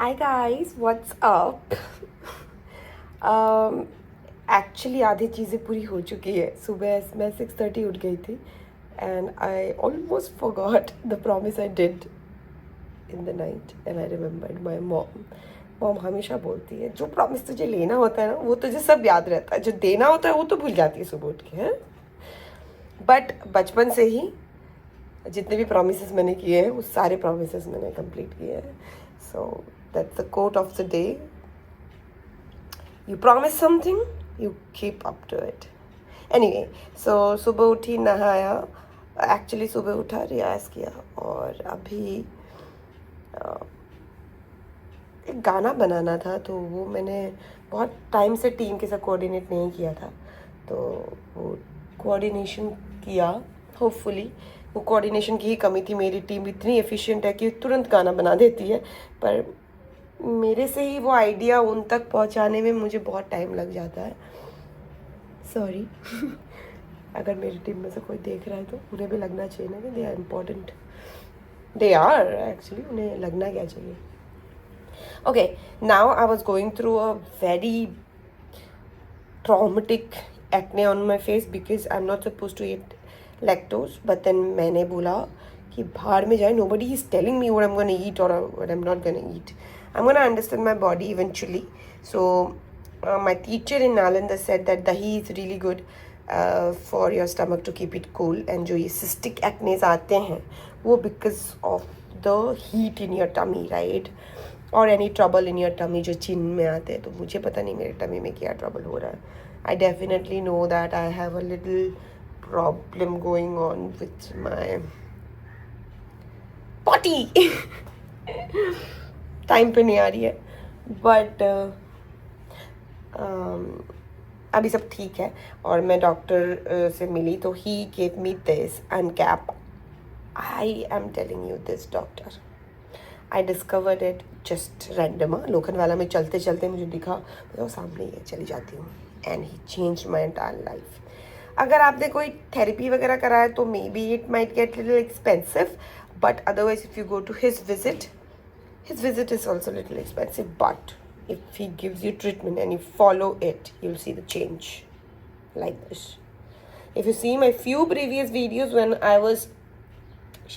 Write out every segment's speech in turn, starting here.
Hi guys, what's up? Actually आधी चीज़ें पूरी हो चुकी है. सुबह मैं 6:30 उठ गई थी and I almost forgot the promise I did in the night and I remembered my mom हमेशा बोलती है जो प्रॉमिस तुझे लेना होता है ना वो तुझे सब याद रहता है, जो देना होता है वो तो भूल जाती है सुबह उठ के. हैं बट बचपन से ही जितने भी प्रॉमिसेस मैंने किए हैं वो सारे प्रॉमिसेस मैंने कंप्लीट किए हैं. So that's the quote of the day. You promise something, you keep up to it. Anyway, so सुबह उठी, नहाया. एक्चुअली सुबह उठा, रियाज किया और अभी एक गाना बनाना था तो वो मैंने बहुत टाइम से टीम के साथ कोऑर्डिनेट नहीं किया था, तो वो कोऑर्डिनेशन किया. होपफुली वो कोऑर्डिनेशन की ही कमी थी. मेरी टीम इतनी एफिशिएंट है कि तुरंत गाना बना देती है, पर मेरे से ही वो आइडिया उन तक पहुंचाने में मुझे बहुत टाइम लग जाता है. सॉरी. अगर मेरी टीम में से कोई देख रहा है तो उन्हें भी लगना चाहिए ना कि they are important. They are actually, उन्हें लगना क्या चाहिए. Okay, now I was going through a very traumatic acne on my face because I am not suppose to eat lactose. But then मैंने बोला कि बाहर में जाए, nobody is telling me what I'm going to eat or what I'm not going to eat. I'm going to understand my body eventually. So my teacher in Nalanda said that dahi is really good for your stomach to keep it cool. And जो ये cystic acnes आते हैं वो because of the heat in your tummy, right? or any trouble in your tummy जो chin में आते हैं. तो मुझे पता नहीं मेरे tummy में क्या trouble हो रहा है. I definitely know that I have a little problem going on with my potty. Time पे नहीं आ रही है बट अभी सब ठीक है. और मैं डॉक्टर से मिली तो he gave me this and cap. I am telling you this doctor, I discovered it just random. Lokhandwala में चलते चलते मुझे दिखा, तो सामने ही है, चली जाती हूँ. And he change my entire life. अगर आपने कोई थेरेपी वगैरह कराया तो maybe it might get little expensive, but otherwise if you go to his visit is also a little expensive. But if he gives you treatment and you follow it, you'll see the change like this. If you see my few previous videos when I was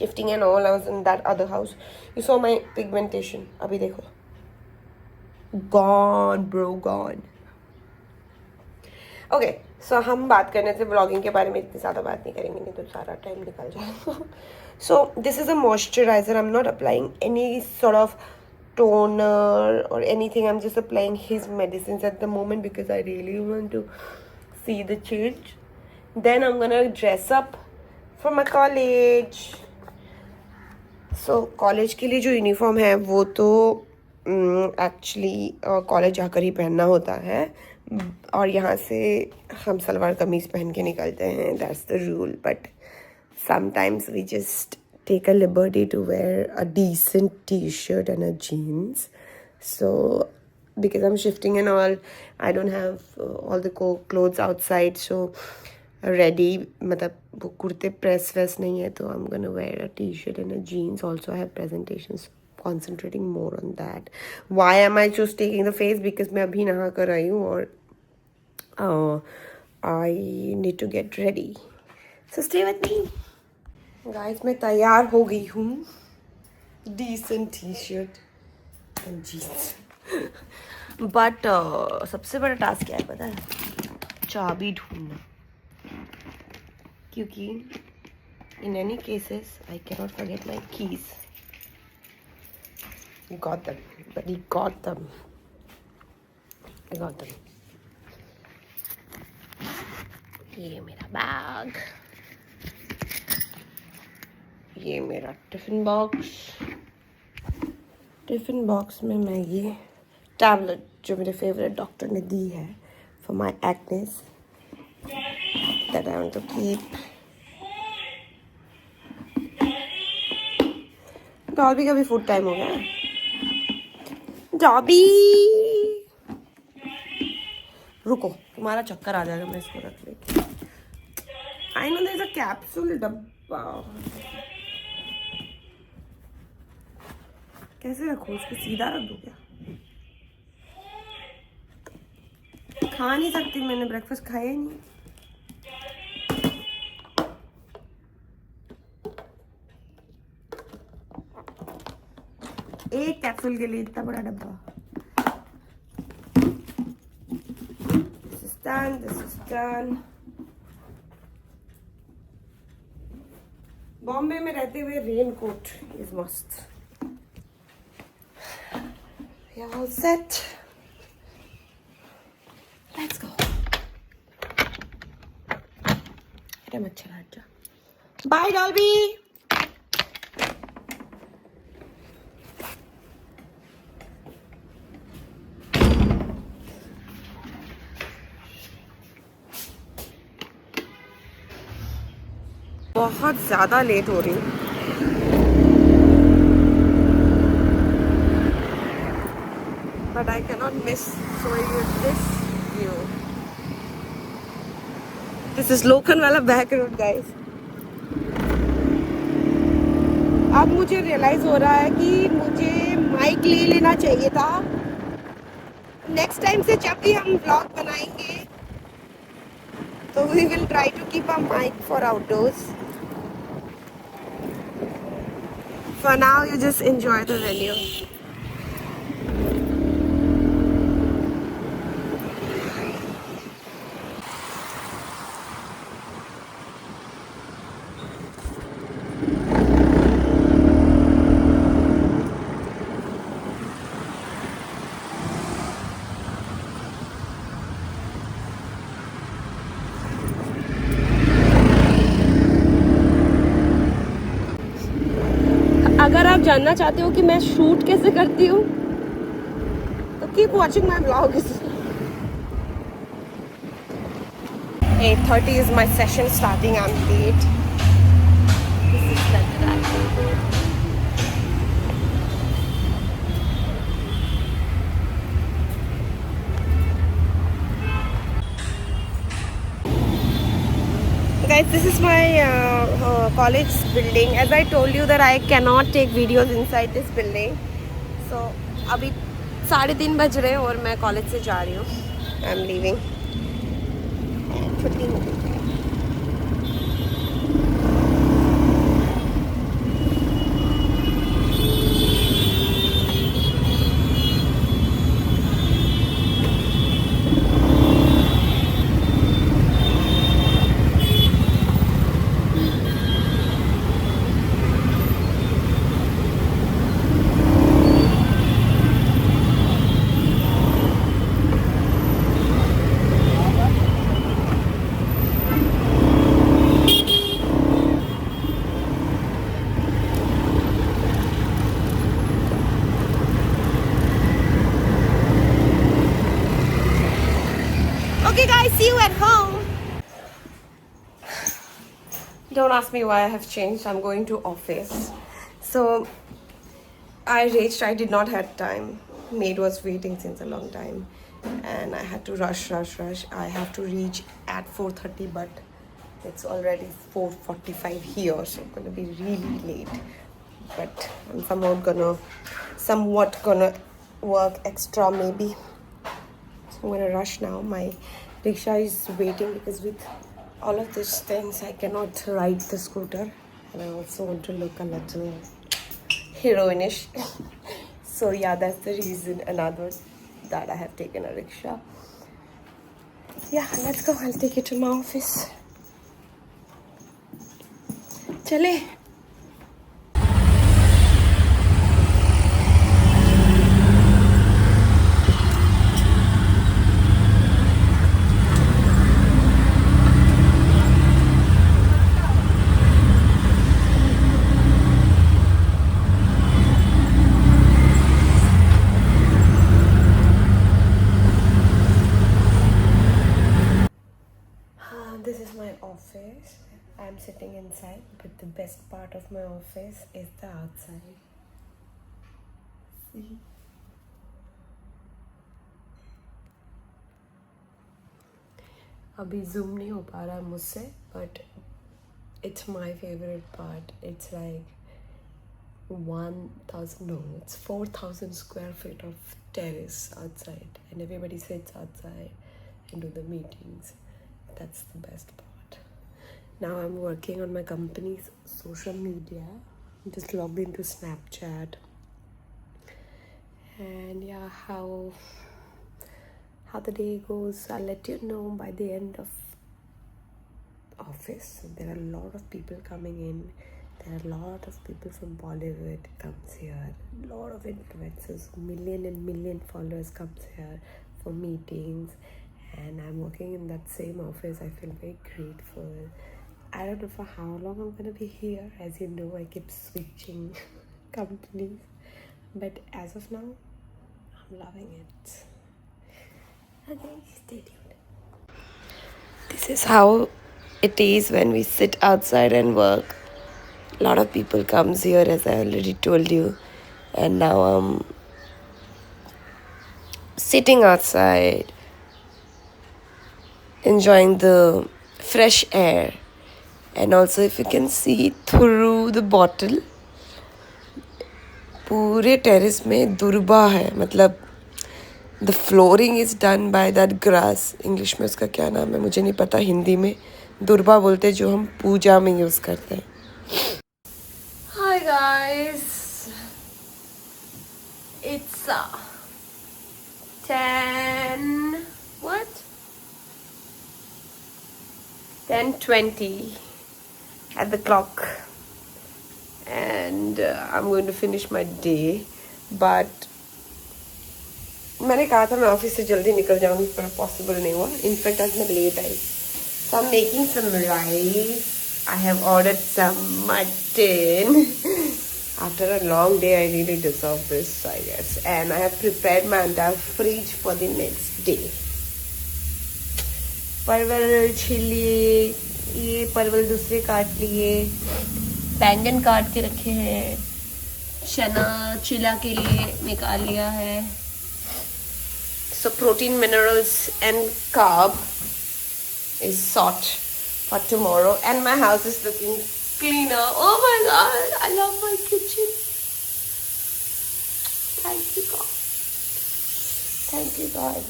shifting and all, I was in that other house, you saw my pigmentation. Abhi dekho, gone bro, gone. Okay, so हम बात करने से blogging के बारे में इतनी ज़्यादा बात नहीं करेंगे, नहीं तो सारा टाइम निकल जाएगा. So this is a moisturiser. I am not applying any sort of toner or anything. I'm just applying his medicines at the moment because I really want to see the change. Then I'm gonna dress up for my college. So college के लिए जो uniform है वो तो actually college जाकर ही पहनना होता है, और यहाँ से हम सलवार कमीज़ पहन के निकलते हैं. That's the rule. But sometimes we just take a liberty to wear a decent t-shirt and a jeans. So because I'm shifting and all, I don't have all the clothes outside, so ready, मतलब वो कुर्ते press वैस नहीं है, तो I'm gonna wear a t-shirt and a jeans. Also I have presentations, concentrating more on that. Why am I just taking the face? Because मैं अभी नहा कर आई हूँ और I need to get ready. So stay with me. Guys, मैं तैयार हो गई हूँ. Decent T shirt and jeans. But सबसे बड़ा टास्क क्या है पता है? चाबी ढूंढना. क्योंकि in any cases I can not forget my keys. You got them, but you got them. I got them. ये मेरा बैग, ये मेरा टिफ़िन बॉक्स. टिफ़िन बॉक्स में मैं ये टैबलेट जो मेरे फेवरेट डॉक्टर ने दी है for my acnes that I want to keep. Dobby का भी फूड टाइम हो गया है. डॉबी रुको, तुम्हारा चक्कर आ जाएगा. मैं इसको रख लेती. I know there is a capsule डब्बा. कैसे रखूँ उसको, सीधा रख दूँ क्या? खा नहीं सकती, मैंने ब्रेकफास्ट खाया ही नहीं। एक कैप्सूल के लिए इतना बड़ा डब्बा। This is done, this is done. Bombay में रहते हुए रेन कोट इज मस्त। All set. Let's go. अरे मच्छर हट जा। Bye Dolby. बहुत ज़्यादा लेट हो रही हूँ। But I cannot miss showing you this view. This is Lokhandwala back road guys. अब मुझे रियलाइज हो रहा है कि मुझे माइक ले लेना चाहिए था। नेक्स्ट टाइम से जब भी हम व्लॉग बनाएंगे तो we will try to keep a mic for outdoors. For now, you just enjoy the venue. अगर आप जानना चाहते हो कि मैं शूट कैसे करती हूँ तो keep watching my vlogs. 8:30 is my session starting. I'm late. This is London. Guys, this is my college building. As I told you that I cannot take videos inside this building. So अभी 3:30 बज रहे हैं और मैं college से जा रही हूँ. I'm leaving. छुट्टी हो गई. Okay guys, see you at home. Don't ask me why I have changed. I'm going to office. So I reached. I did not have time. Maid was waiting since a long time, and I had to rush. I have to reach at 4:30, but it's already 4:45 here, so I'm gonna be really late. But I'm somewhat gonna work extra maybe. So I'm gonna rush now. My rickshaw is waiting because with all of these things I cannot ride the scooter, and I also want to look a little heroinish. So yeah, that's the reason, another, that I have taken a rickshaw. Yeah, let's go. I'll take you to my office. Chale. This is my office. I'm sitting inside, but the best part of my office is the outside. See? अभी zoom नहीं हो पा रहा है मुझसे, but it's my favorite part. It's like 1,000, no, it's 4,000 square feet of terrace outside, and everybody sits outside and do the meetings. That's the best part. Now I'm working on my company's social media. I'm just logged into Snapchat. And yeah, how the day goes, I'll let you know by the end of office. There are a lot of people coming in. There are a lot of people from Bollywood comes here. A lot of influencers, million followers comes here for meetings. And I'm working in that same office. I feel very grateful. I don't know for how long I'm gonna be here. As you know, I keep switching companies. But as of now, I'm loving it. Okay, stay tuned. This is how it is when we sit outside and work. A lot of people comes here, as I already told you. And now I'm sitting outside, enjoying the fresh air. And also, if you can see through the bottle, पूरे terrace में दुर्बा है, मतलब the flooring is done by that grass. English में उसका क्या नाम है मुझे नहीं पता, हिंदी में दुर्बा बोलते हैं, जो हम पूजा में यूज़ करते हैं. Hi guys, it's 10:20 at the clock, and I'm going to finish my day. But मैंने कहा था मैं ऑफिस से जल्दी निकल जाऊंगी, पर पॉसिबल नहीं हुआ. इनफैक्ट आज मैं लेट आई. So I'm making some rice. I have ordered some mutton. After a long day, I really deserve this, I guess. And I have prepared my entire fridge for the next day. परवल छील लिए, ये परवल दूसरे काट लिए, बैंगन काट के रखे हैं, चना चिला के लिए निकाल लिया है. So protein, minerals and carb is sought for tomorrow. And my house is looking cleaner. Oh my god, I love my kitchen. Thank you God. Thank you God.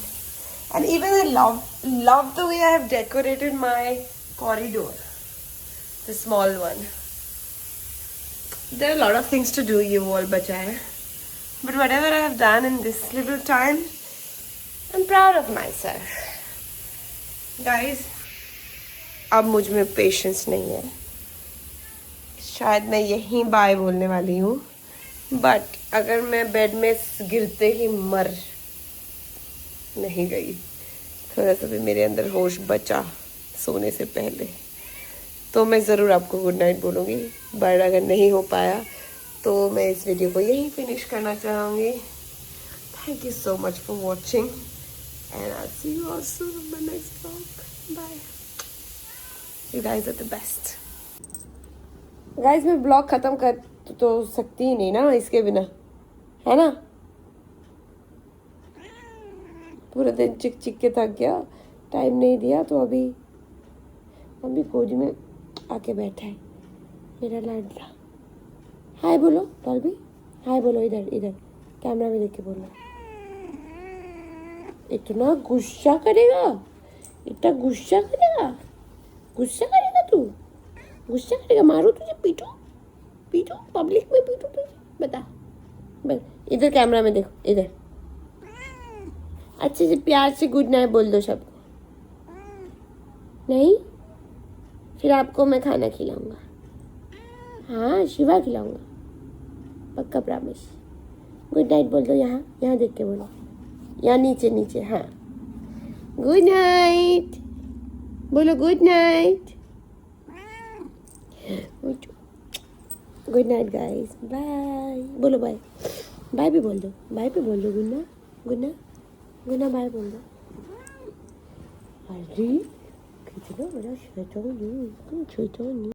And even I love the way I have decorated my corridor, the small one. There are a lot of things to do, you all bachaya. But whatever I have done in this little time, I'm proud of myself. Guys, अब मुझ में patience नहीं है. शायद मैं यहीं bye बोलने वाली हूँ, बट अगर मैं बेड में गिरते ही मर नहीं गई, थोड़ा सा भी मेरे अंदर होश बचा सोने से पहले, तो मैं ज़रूर आपको गुड नाइट बोलूँगी. बट अगर नहीं हो पाया तो मैं इस वीडियो को यहीं फिनिश करना चाहूँगी. Thank you so much for watching, and I'll see you all soon in my next vlog. Bye. You guys are the best. Guys, मैं vlog खत्म कर तो सकती ही नहीं ना इसके बिना, है ना. पूरा दिन चिक चिक के थक गया, टाइम नहीं दिया, तो अभी खोज में आके बैठा है मेरा लाडला. हाय बोलो डॉल्बी, हाय बोलो. इधर कैमरा में देख के बोलो. इतना गुस्सा करेगा तू, गुस्सा करेगा. मारो तुझे, पीटो पब्लिक में पीटो तुझे. बता इधर कैमरा में देखो, इधर अच्छे से प्यार से गुड नाइट बोल दो सबको. नहीं, फिर आपको मैं खाना खिलाऊंगा. हाँ, शिवा खिलाऊंगा, पक्का प्रॉमिस. गुड नाइट बोल दो. यहाँ देख के बोलो, यहाँ नीचे. हाँ, गुड नाइट बोलो. Good night. Good night guys. Bye बोलो. बाय भी बोल दो. गुन्ना बाय बोल दो. अरे कितना बड़ा शैतान है.